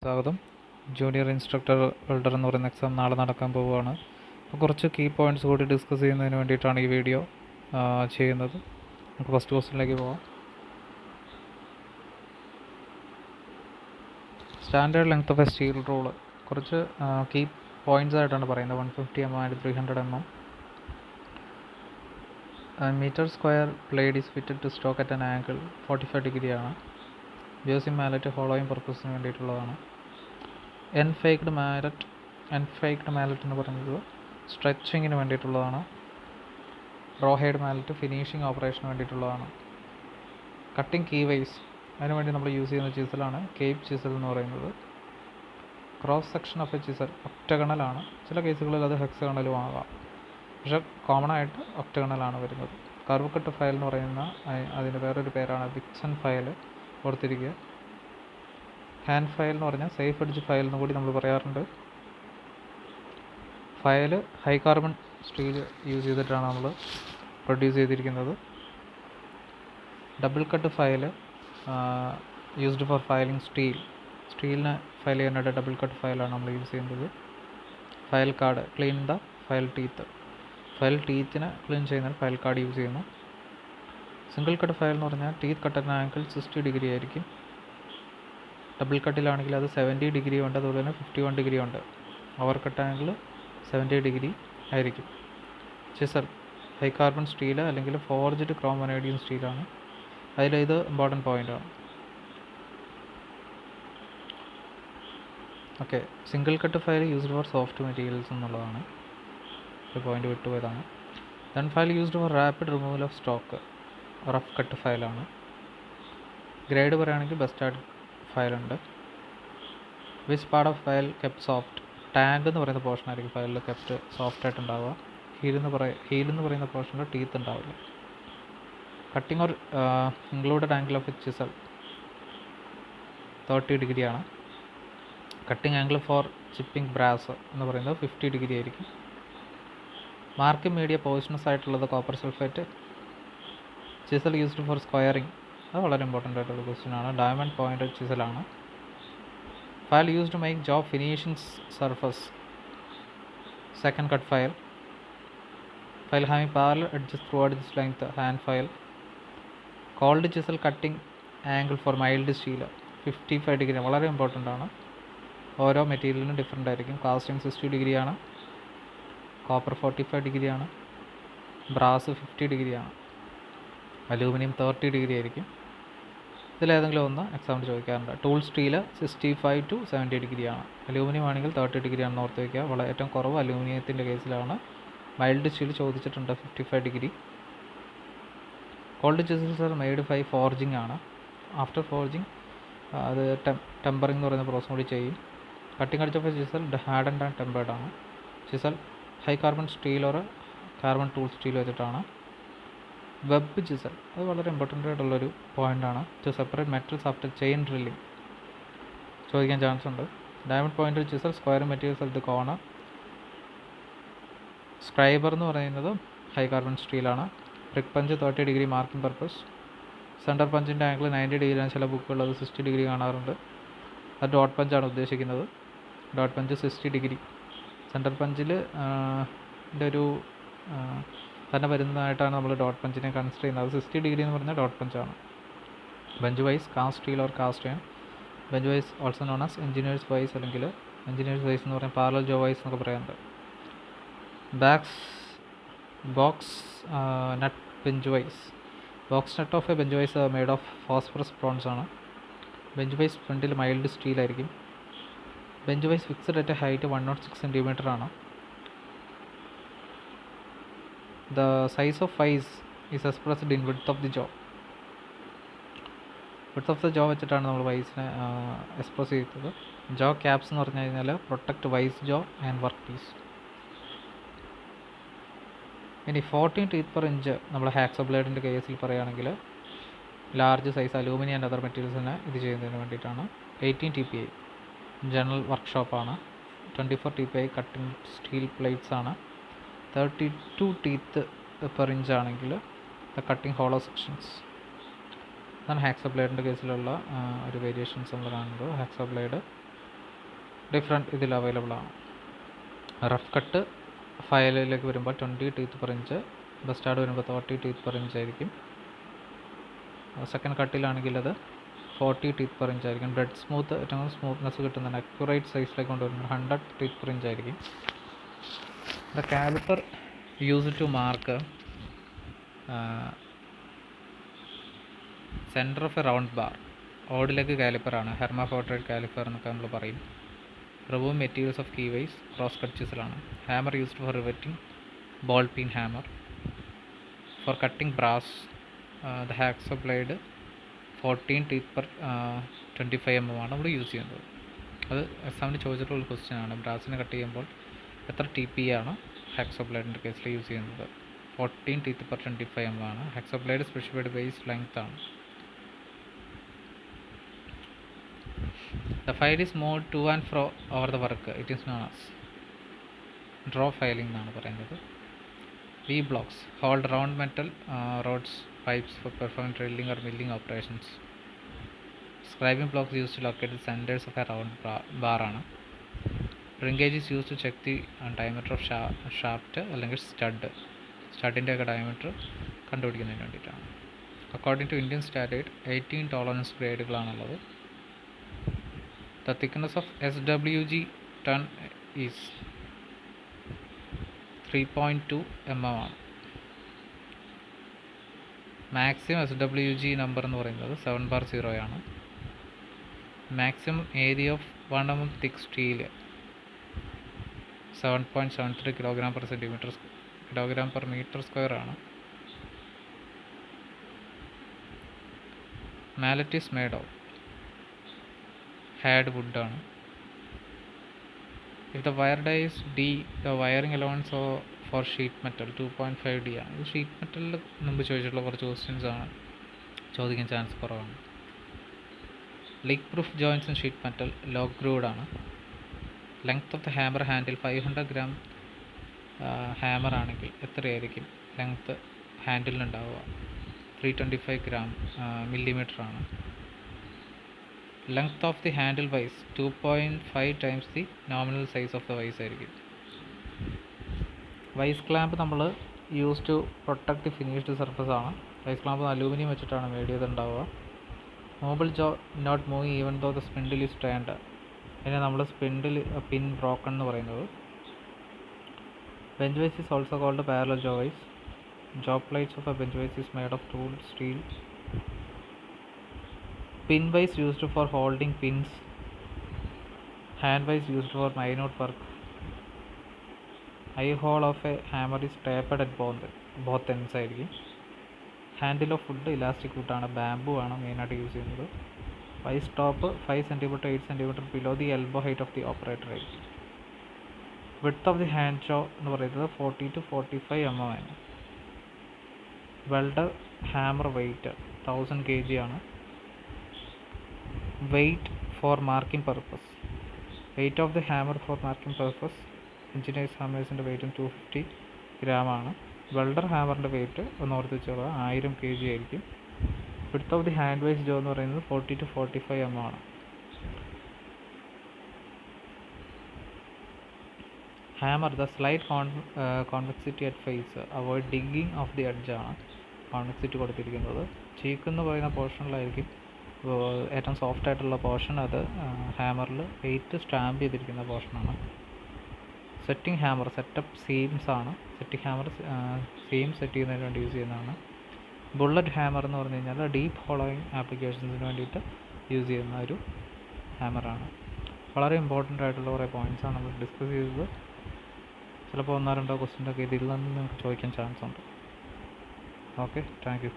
സ്വാഗതം. Junior instructor welder എന്ന് പറയുന്ന എക്സാം നാളെ നടക്കാൻ പോവുകയാണ്. അപ്പോൾ കുറച്ച് കീ പോയിൻറ്റ്സ് കൂടി ഡിസ്കസ് ചെയ്യുന്നതിന് വേണ്ടിയിട്ടാണ് ഈ വീഡിയോ ചെയ്യുന്നത്. നമുക്ക് ഫസ്റ്റ് ക്വസ്റ്റ്യനിലേക്ക് പോകാം. Standard length of a steel rule കുറച്ച് കീ പോയിൻറ്റ്സ് ആയിട്ടാണ് പറയുന്നത്. 150 mm and 300 mm. Mitre square blade is fitted to stock at an angle 45 degree ആണ്. ബ്യൂസിംഗ് മാലറ്റ് ഫോളോയിങ് പർപ്പസിന് വേണ്ടിയിട്ടുള്ളതാണ്. എൻഫേക്ഡ് മാലറ്റ് എന്ന് പറയുന്നത് സ്ട്രെച്ചിങ്ങിന് വേണ്ടിയിട്ടുള്ളതാണ്. റോഹെഡ് മാലറ്റ് ഫിനിഷിംഗ് ഓപ്പറേഷന് വേണ്ടിയിട്ടുള്ളതാണ്. കട്ടിംഗ് കീ വൈസ് അതിന് വേണ്ടി നമ്മൾ യൂസ് ചെയ്യുന്ന ചിസലാണ് കേപ്പ് ചിസൽ എന്ന് പറയുന്നത്. Cross section of a chisel ഒക്ടഗണലാണ്. ചില കേസുകളിൽ അത് ഹെക്സഗണലും ആകാം, പക്ഷേ കോമൺ ആയിട്ട് ഒക്ടഗണലാണ് വരുന്നത്. കർവ് കട്ട് ഫയൽ എന്ന് പറയുന്ന അതിൻ്റെ വേറൊരു പേരാണ് വിക്സൺ ഫയൽ, ഓർത്തിരിക്കുക. ഹാൻഡ് ഫയൽ എന്ന് പറഞ്ഞാൽ സേഫ് എഡ്ജ് ഫയൽ എന്ന് കൂടി നമ്മൾ പറയാറുണ്ട്. File high carbon steel use ചെയ്തിട്ടാണ് നമ്മൾ പ്രൊഡ്യൂസ് ചെയ്തിരിക്കുന്നത്. Double cut file used for filing സ്റ്റീലിനെ ഫയൽ ചെയ്യാനായിട്ട് ഡബിൾ കട്ട് ഫയലാണ് നമ്മൾ യൂസ് ചെയ്യുന്നത്. File card clean the file ടീത്തിനെ ക്ലീൻ ചെയ്യുന്നതിന് ഫയൽ കാർഡ് യൂസ് ചെയ്യുന്നു. സിംഗിൾ കട്ട് ഫയൽ എന്ന് പറഞ്ഞാൽ ടീത്ത് കട്ടിന് ആംഗിൾ 60 degree ആയിരിക്കും. ഡബിൾ കട്ടിലാണെങ്കിൽ അത് 70 degree ഉണ്ട്, അതുപോലെ തന്നെ 51 degree ഉണ്ട്. ഓവർ കട്ട് ആംഗിൾ 70 degree ആയിരിക്കും. ചിസൽ ഹൈ കാർബൺ സ്റ്റീൽ അല്ലെങ്കിൽ ഫോർജ്ഡ് ക്രോം വനേഡിയം സ്റ്റീലാണ്. ഇത് ഇമ്പോർട്ടൻറ്റ് പോയിൻ്റാണ്. Okay, single cut file used for soft materials എന്നുള്ളതാണ്. ഒരു പോയിൻ്റ് വിട്ടുപോയതാണ്. Then file used for rapid removal of stock rough cut ഫയലാണ്. Grade പറയുകയാണെങ്കിൽ ബെസ്റ്റാർഡ് ഫയലുണ്ട്. Which part of file kept soft? Tang എന്ന് പറയുന്ന പോർഷൻ ആയിരിക്കും ഫയലിൽ കെപ്റ്റ് സോഫ്റ്റ് ആയിട്ട് ഉണ്ടാവുക. ഹീൽ എന്ന് പറയുന്ന പോർഷനിൽ ടീത്ത് ഉണ്ടാവില്ല. Cutting or included angle of a chisel 30 degree ആണ്. Cutting angle for chipping brass എന്ന് പറയുന്നത് 50 degree ആയിരിക്കും. മാർക്ക് മീഡിയ പോയിസണസ് ആയിട്ടുള്ളത് copper sulphate. Chisel used for squaring, അത് വളരെ ഇമ്പോർട്ടൻ്റ് ആയിട്ടുള്ള ക്വസ്റ്റ്യൻ ആണ്. ഡയമണ്ട് പോയിൻറ്റഡ് ചിസലാണ്. File used to make job finishing surface second cut file having parallel edges throughout this length hand file. Cold chisel cutting angle for mild steel 55 degree, വളരെ important ആണ്. ഓരോ മെറ്റീരിയലിനും different ആയിരിക്കും. Casting 60 degree ആണ്. Copper 45 degree ആണ്. Brass 50 degree ആണ്. Aluminium 30 degree ആയിരിക്കും. ഇതിലേതെങ്കിലും ഒന്ന് എക്സാമിന് ചോദിക്കാറുണ്ട്. ടൂൾ സ്റ്റീൽ 65 to 70 degree ആണ്. അലൂമിനിയം ആണെങ്കിൽ 30 degree ആണെന്ന് ഓർത്ത് വയ്ക്കുക. വളരെ ഏറ്റവും കുറവ് അലൂമിനിയത്തിൻ്റെ കേസിലാണ്. മൈൽഡ് സ്റ്റീൽ ചോദിച്ചിട്ടുണ്ട് 55 degree. Cold chisels are made by forging ആണ്. ആഫ്റ്റർ ഫോർജിങ് അത് ടെമ്പറിംഗ് എന്ന് പറയുന്ന പ്രോസസ് കൂടി ചെയ്യും. Cutting edge of chisel hardened and tempered ആണ്. Chisel high carbon steel or carbon tool steel വെച്ചിട്ടാണ്. വെബ് ചിസൽ അത് വളരെ ഇമ്പോർട്ടൻ്റ് ആയിട്ടുള്ളൊരു പോയിൻ്റാണ്. To separate metals after chain drilling ചോദിക്കാൻ ചാൻസ് ഉണ്ട്. Diamond pointed chisel square materials at the corner. Scriber എന്ന് പറയുന്നത് ഹൈ കാർബൺ സ്റ്റീലാണ്. Prick punch 30 degree marking purpose. Centre പഞ്ചിൻ്റെ ആംഗിൾ 90 degree ആണ്. ചില ബുക്കുകളിൽ അത് 60 degree കാണാറുണ്ട്. അത് ഡോട്ട് പഞ്ചാണ് ഉദ്ദേശിക്കുന്നത്. Dot punch 60 degree. സെൻറ്റർ പഞ്ചിൽ ഒരു തന്നെ വരുന്നതായിട്ടാണ് നമ്മൾ ഡോട്ട് പഞ്ചിനെ കൺസിഡർ ചെയ്യുന്നത്. 60 degree എന്ന് പറഞ്ഞാൽ ഡോട്ട് പഞ്ചാണ്. Bench vice cast steel or cast iron. Bench vice also known as engineer's vice അല്ലെങ്കിൽ എഞ്ചിനീയേഴ്സ് വൈസ് എന്ന് പറഞ്ഞാൽ പാരലൽ ജോ വൈസ് എന്നൊക്കെ പറയുന്നത്. Box nut bench vice. Box nut of a bench vice made of phosphorus bronze ആണ്. Bench vice ഫ്രണ്ടിൽ mild steel ആയിരിക്കും. Bench vice fixed at a height 106 cm ആണ്. The size of vise is expressed in width of the jaw. width of the jaw വെച്ചിട്ടാണ് നമ്മൾ വൈസിനെ express ചെയ്യുന്നത്. ജോ caps എന്ന് പറഞ്ഞു കഴിഞ്ഞാൽ protect vice jaw and work piece. ഇനി 14 teeth per inch നമ്മൾ hacksaw ബ്ലേഡിൻ്റെ കേസിൽ പറയുകയാണെങ്കിൽ large size aluminium and other മെറ്റീരിയൽസിനെ ഇത് ചെയ്യുന്നതിന് വേണ്ടിയിട്ടാണ്. 18 TPI ജനറൽ വർക്ക്ഷോപ്പാണ്. 24 TPI കട്ടിംഗ് സ്റ്റീൽ പ്ലേറ്റ്സ് ആണ്. 32 teeth per inch ആണെങ്കിൽ ദ കട്ടിംഗ് ഹോളോ സെക്ഷൻസ്. അതാണ് ഹാക്സോ ബ്ലേഡിൻ്റെ കേസിലുള്ള ഒരു വേരിയേഷൻസ് നമ്മൾ കാണുന്നത്. ഹാക്സോ ബ്ലേഡ് ഡിഫറെൻറ്റ് ഇതിൽ അവൈലബിൾ ആണ്. റഫ് കട്ട് ഫയലിലേക്ക് വരുമ്പോൾ 20 ടീത്ത് പെർ ഇഞ്ച്, ബസ്റ്റാർഡ് വരുമ്പോൾ 30 ടീത്ത് പെർ ഇഞ്ച് ആയിരിക്കും. സെക്കൻഡ് കട്ടിലാണെങ്കിൽ അത് 40 ടീത്ത് പെർ ഇഞ്ച് ആയിരിക്കും. ഡെഡ് സ്മൂത്ത് ഏറ്റവും സ്മൂത്ത്നെസ് കിട്ടുന്നതിന് അക്യുറേറ്റ് സൈസിലേക്ക് കൊണ്ടുവരുന്നത് 100 ടീത്ത് പെർ ഇഞ്ച് ആയിരിക്കും. The calliper use to mark centre of a round bar. Odd leg കാലിപ്പറാണ്, ഹെർമാഫ്രോഡിറ്റൈഡ് കാലിപ്പർ എന്നൊക്കെ നമ്മൾ പറയും. Remove materials of keyways, cross cut ചിസലാണ്. Hammer used for riveting, ball peen hammer. For cutting brass, the hacksaw blade 14 teeth per 25 mm ആണ് നമ്മൾ use ചെയ്യുന്നത്. അത് എക്സാമിന് ചോദിച്ചിട്ടുള്ള ക്വസ്റ്റ്യൻ ആണ്. ബ്രാസിനെ കട്ട് ചെയ്യുമ്പോൾ എത്ര TP ആണ് ഹാക്സോ ബ്ലേഡിൻ്റെ കേസിൽ യൂസ് ചെയ്യുന്നത്? 14 ടീത്ത് പെർ 25 mm ആണ്. Hacksaw blade specified base length ആണ്. The file is moved to and fro over the work. It is known as draw filing എന്നാണ് പറയുന്നത്. V-blocks hold round metal rods pipes for performing drilling or milling operations. Scribing blocks used to locate the centers of a round bar ആണ്. Ring gauge is used to check the diameter of shaft അല്ലെങ്കിൽ സ്റ്റഡിൻ്റെ ഒക്കെ diameter കണ്ടുപിടിക്കുന്നതിന് വേണ്ടിയിട്ടാണ്. According to Indian standard 18 tolerance ഗ്രേഡുകളാണുള്ളത്. The thickness of SWG ton is 3.2 mm ആണ്. Maximum SWG number എന്ന് പറയുന്നത് 7/0 ആണ്. Maximum area of 1 mm thick steel 7.73 kilogram per metre square ആണ്. Mallet is made of hard wood ആണ്. If the wire die is D, the wiring allowance for sheet metal 2.5 D ആണ്. ഇത് sheet മെറ്റലിൽ മുമ്പ് ചോദിച്ചിട്ടുള്ള കുറച്ച് ക്വസ്റ്റ്യൻസ് ആണ്, ചോദിക്കാൻ chance കുറവാണ്. Leak proof joints in sheet metal lock grooved ആണ്. Length of the hammer handle 500 gram hammer ആണെങ്കിൽ എത്രയായിരിക്കും ലെങ്ത്ത് ഹാൻഡിലിനുണ്ടാവുക? 325 millimeter ആണ്. Length of the handle vice 2.5 times the nominal size of the vice ആയിരിക്കും. Vice clamp നമ്മൾ use to protect the finished surface ആണ്. Vice clamp aluminium വെച്ചിട്ടാണ് made ചെയ്തിട്ടുണ്ടാവുക. Movable jaw not move even though the spindle is turned. അതിനെ നമ്മൾ spindle pin broken എന്ന് പറയുന്നത്. Bench vice is also called parallel jaw vice. Jaw plates of a bench vice is made of tooled steel. Pin vise used for holding pins. Hand vise used for minute work. Eye hole of a hammer is tapered at both ends ആയിരിക്കും. Handle of wood elastic വുഡാണ്, bamboo ആണ് മെയിനായിട്ട് use ചെയ്യുന്നത്. Vice top 5 cm 8 cm below the elbow height of the operator ആയിരിക്കും. Width of the hand jaw എന്ന് പറയുന്നത് 40 to 45 mm ആണ്. Welder hammer weight 1000 kg ആണ്. Weight for marking purpose. Weight of the hammer for marking purpose. Engineer's ഹാമേഴ്സിൻ്റെ വെയ്റ്റും 250 gram ആണ്. Welder ഹാമറിൻ്റെ weight ഒന്ന് ഓർത്ത് വെച്ചോളാം, 1000 kg ആയിരിക്കും. Width of the hand vice jaw എന്ന് പറയുന്നത് 40 to 45 mm ആണ്. Hammer the slight convexity at face, avoid digging of the edge ആണ് കോൺവെക്സിറ്റി കൊടുത്തിരിക്കുന്നത്. ചീക്ക് എന്ന് പറയുന്ന പോർഷനിലായിരിക്കും ഏറ്റവും സോഫ്റ്റ് ആയിട്ടുള്ള പോർഷൻ. അത് ഹാമറിൽ വെയ്റ്റ് സ്റ്റാമ്പ് ചെയ്തിരിക്കുന്ന പോർഷനാണ്. സെറ്റിംഗ് ഹാമർ സെറ്റപ്പ് സീംസ് ആണ്. സെറ്റിംഗ് ഹാമർ സീം സെറ്റ് ചെയ്യുന്നതിന് വേണ്ടി യൂസ് ചെയ്യുന്നതാണ്. ബുള്ളറ്റ് ഹാമർ എന്ന് പറഞ്ഞു കഴിഞ്ഞാൽ ഡീപ്പ് ഹോളോയിങ് ആപ്ലിക്കേഷൻസിന് വേണ്ടിയിട്ട് യൂസ് ചെയ്യുന്ന ഒരു ഹാമറാണ്. വളരെ ഇമ്പോർട്ടൻ്റ് ആയിട്ടുള്ള കുറേ പോയിൻറ്റ്സാണ് നമ്മൾ ഡിസ്കസ് ചെയ്തത്. ചിലപ്പോൾ 1-2 ക്വസ്റ്റ്യനൊക്കെ ഇതിൽ നിന്ന് നിങ്ങൾക്ക് ചോദിക്കാൻ ചാൻസ് ഉണ്ട്. Okay, thank you.